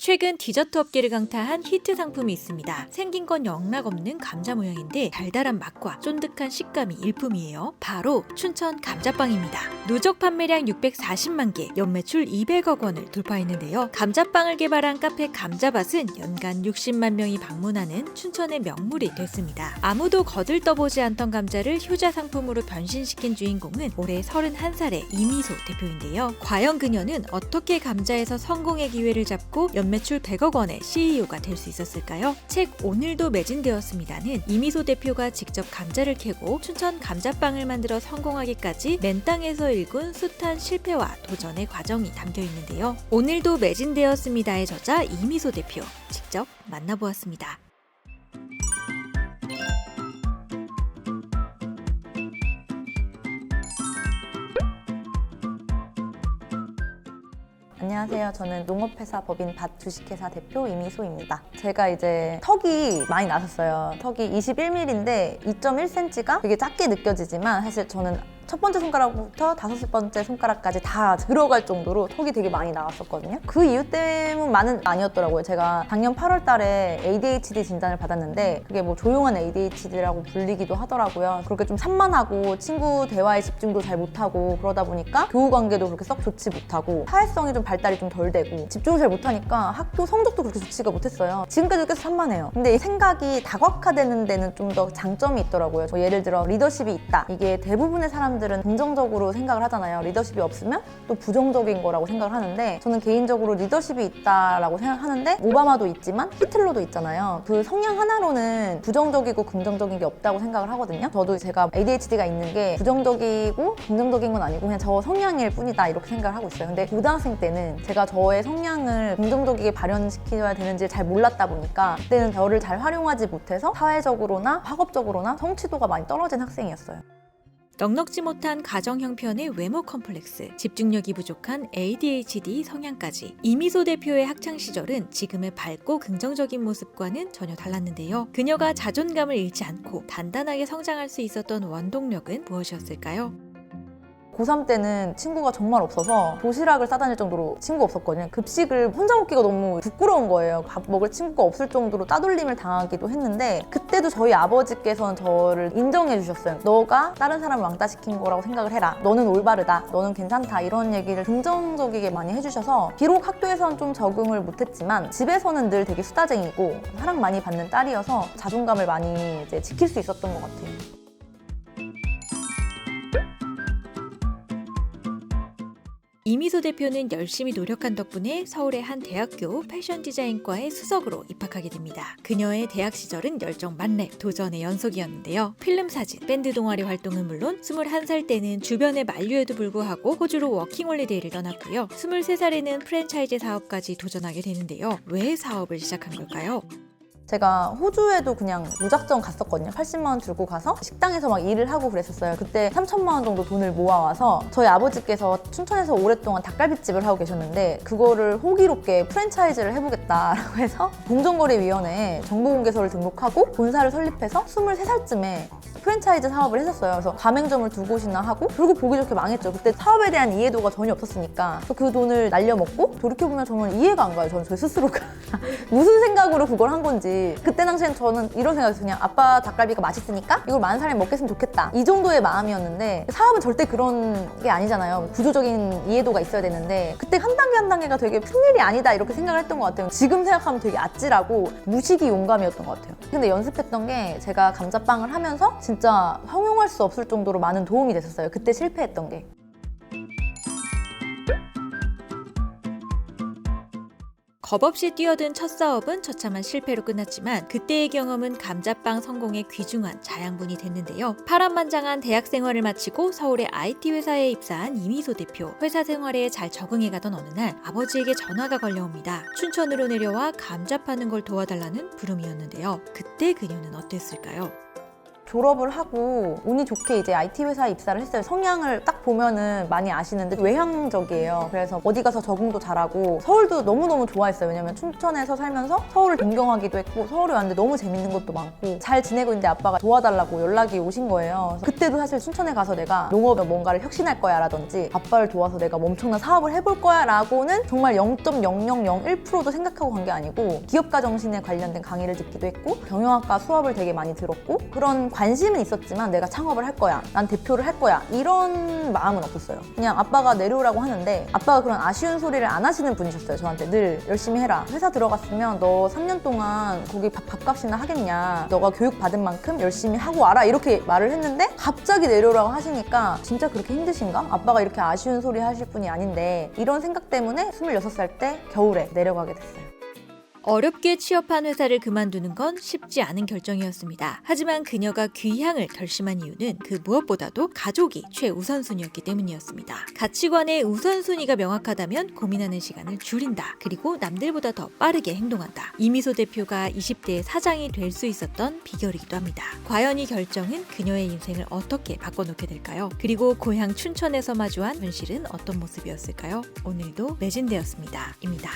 최근 디저트 업계를 강타한 히트 상품이 있습니다. 생긴 건 영락없는 감자 모양인데 달달한 맛과 쫀득한 식감이 일품이에요. 바로 춘천 감자빵입니다. 누적 판매량 640만 개, 연매출 200억 원을 돌파했는데요. 감자빵을 개발한 카페 감자밭은 연간 60만 명이 방문하는 춘천의 명물이 됐습니다. 아무도 거들떠보지 않던 감자를 효자 상품으로 변신시킨 주인공은 올해 31살의 이미소 대표인데요. 과연 그녀는 어떻게 감자에서 성공의 기회를 잡고 연매출 100억 원의 CEO가 될 수 있었을까요? 책 오늘도 매진되었습니다는 이미소 대표가 직접 감자를 캐고 춘천 감자빵을 만들어 성공하기까지 맨 땅에서 일군 숱한 실패와 도전의 과정이 담겨 있는데요. 오늘도 매진되었습니다의 저자 이미소 대표 직접 만나보았습니다. 안녕하세요. 저는 농업회사 법인 밭 주식회사 대표 이미소입니다. 제가 이제 턱이 많이 나섰어요. 턱이 21mm인데 2.1cm가 되게 작게 느껴지지만 사실 저는 첫 번째 손가락부터 다섯 번째 손가락까지 다 들어갈 정도로 턱이 되게 많이 나왔었거든요. 그 이유 때문만은 아니었더라고요. 제가 작년 8월 달에 ADHD 진단을 받았는데 그게 뭐 조용한 ADHD라고 불리기도 하더라고요. 그렇게 좀 산만하고 친구 대화에 집중도 잘 못하고 그러다 보니까 교우 관계도 그렇게 썩 좋지 못하고 사회성이 좀 발달이 좀 덜 되고 집중을 잘 못하니까 학교 성적도 그렇게 좋지가 못했어요. 지금까지도 계속 산만해요. 근데 이 생각이 다각화되는 데는 좀 더 장점이 있더라고요. 예를 들어 리더십이 있다. 이게 대부분의 사람들은 긍정적으로 생각을 하잖아요. 리더십이 없으면 또 부정적인 거라고 생각을 하는데 저는 개인적으로 리더십이 있다라고 생각하는데 오바마도 있지만 히틀러도 있잖아요. 그 성향 하나로는 부정적이고 긍정적인 게 없다고 생각을 하거든요. 저도 제가 ADHD가 있는 게 부정적이고 긍정적인 건 아니고 그냥 저 성향일 뿐이다 이렇게 생각을 하고 있어요. 근데 고등학생 때는 제가 저의 성향을 긍정적이게 발현시켜야 되는지 잘 몰랐다 보니까 그때는 저를 잘 활용하지 못해서 사회적으로나 학업적으로나 성취도가 많이 떨어진 학생이었어요. 넉넉지 못한 가정 형편의 외모 컴플렉스, 집중력이 부족한 ADHD 성향까지 이미소 대표의 학창 시절은 지금의 밝고 긍정적인 모습과는 전혀 달랐는데요. 그녀가 자존감을 잃지 않고 단단하게 성장할 수 있었던 원동력은 무엇이었을까요? 고3 때는 친구가 정말 없어서 도시락을 싸다닐 정도로 친구가 없었거든요. 급식을 혼자 먹기가 너무 부끄러운 거예요. 밥 먹을 친구가 없을 정도로 따돌림을 당하기도 했는데 그때도 저희 아버지께서는 저를 인정해 주셨어요. 너가 다른 사람을 왕따시킨 거라고 생각을 해라. 너는 올바르다. 너는 괜찮다. 이런 얘기를 긍정적이게 많이 해주셔서 비록 학교에서는 좀 적응을 못했지만 집에서는 늘 되게 수다쟁이고 사랑 많이 받는 딸이어서 자존감을 많이 이제 지킬 수 있었던 것 같아요. 이미소 대표는 열심히 노력한 덕분에 서울의 한 대학교 패션 디자인과의 수석으로 입학하게 됩니다. 그녀의 대학 시절은 열정 만렙, 도전의 연속이었는데요. 필름 사진, 밴드 동아리 활동은 물론 21살 때는 주변의 만류에도 불구하고 호주로 워킹홀리데이를 떠났고요. 23살에는 프랜차이즈 사업까지 도전하게 되는데요. 왜 사업을 시작한 걸까요? 제가 호주에도 그냥 무작정 갔었거든요. 80만 원 들고 가서 식당에서 막 일을 하고 그랬었어요. 그때 3천만 원 정도 돈을 모아와서 저희 아버지께서 춘천에서 오랫동안 닭갈비집을 하고 계셨는데 그거를 호기롭게 프랜차이즈를 해보겠다라고 해서 공정거래위원회에 정보공개서를 등록하고 본사를 설립해서 23살쯤에 프랜차이즈 사업을 했었어요. 그래서 가맹점을 두 곳이나 하고 결국 보기 좋게 망했죠. 그때 사업에 대한 이해도가 전혀 없었으니까 그 돈을 날려먹고 돌이켜보면 저는 이해가 안 가요. 저는 저 스스로가 무슨 생각으로 그걸 한 건지. 그때 당시엔 저는 이런 생각이었어요. 그냥 아빠 닭갈비가 맛있으니까 이걸 많은 사람이 먹겠으면 좋겠다. 이 정도의 마음이었는데 사업은 절대 그런 게 아니잖아요. 구조적인 이해도가 있어야 되는데 그때 한 단계 한 단계가 되게 큰일이 아니다 이렇게 생각을 했던 것 같아요. 지금 생각하면 되게 아찔하고 무식이 용감이었던 것 같아요. 근데 연습했던 게 제가 감자빵을 하면서 진짜 형용할 수 없을 정도로 많은 도움이 됐었어요. 그때 실패했던 게. 겁없이 뛰어든 첫 사업은 처참한 실패로 끝났지만 그때의 경험은 감자빵 성공의 귀중한 자양분이 됐는데요. 파란만장한 대학 생활을 마치고 서울의 IT 회사에 입사한 이미소 대표. 회사 생활에 잘 적응해가던 어느 날 아버지에게 전화가 걸려옵니다. 춘천으로 내려와 감자 파는 걸 도와달라는 부름이었는데요. 그때 그녀는 어땠을까요? 졸업을 하고 운이 좋게 이제 IT 회사에 입사를 했어요. 성향을 딱 보면은 많이 아시는데 외향적이에요. 그래서 어디 가서 적응도 잘하고 서울도 너무너무 좋아했어요. 왜냐면 춘천에서 살면서 서울을 동경하기도 했고 서울에 왔는데 너무 재밌는 것도 많고 잘 지내고 있는데 아빠가 도와달라고 연락이 오신 거예요. 그래서 그때도 사실 춘천에 가서 내가 농업에 뭔가를 혁신할 거야 라든지 아빠를 도와서 내가 엄청난 사업을 해볼 거야 라고는 정말 0.0001%도 생각하고 간 게 아니고 기업가 정신에 관련된 강의를 듣기도 했고 경영학과 수업을 되게 많이 들었고 그런 관심은 있었지만 내가 창업을 할 거야, 난 대표를 할 거야 이런 마음은 없었어요. 그냥 아빠가 내려오라고 하는데 아빠가 그런 아쉬운 소리를 안 하시는 분이셨어요. 저한테 늘 열심히 해라, 회사 들어갔으면 너 3년 동안 거기 밥값이나 하겠냐, 너가 교육 받은 만큼 열심히 하고 와라 이렇게 말을 했는데 갑자기 내려오라고 하시니까 진짜 그렇게 힘드신가? 아빠가 이렇게 아쉬운 소리 하실 분이 아닌데 이런 생각 때문에 26살 때 겨울에 내려가게 됐어요. 어렵게 취업한 회사를 그만두는 건 쉽지 않은 결정이었습니다. 하지만 그녀가 귀향을 결심한 이유는 그 무엇보다도 가족이 최우선순위였기 때문이었습니다. 가치관의 우선순위가 명확하다면 고민하는 시간을 줄인다. 그리고 남들보다 더 빠르게 행동한다. 이미소 대표가 20대의 사장이 될 수 있었던 비결이기도 합니다. 과연 이 결정은 그녀의 인생을 어떻게 바꿔놓게 될까요? 그리고 고향 춘천에서 마주한 현실은 어떤 모습이었을까요? 오늘도 레진드였습니다. 입니다.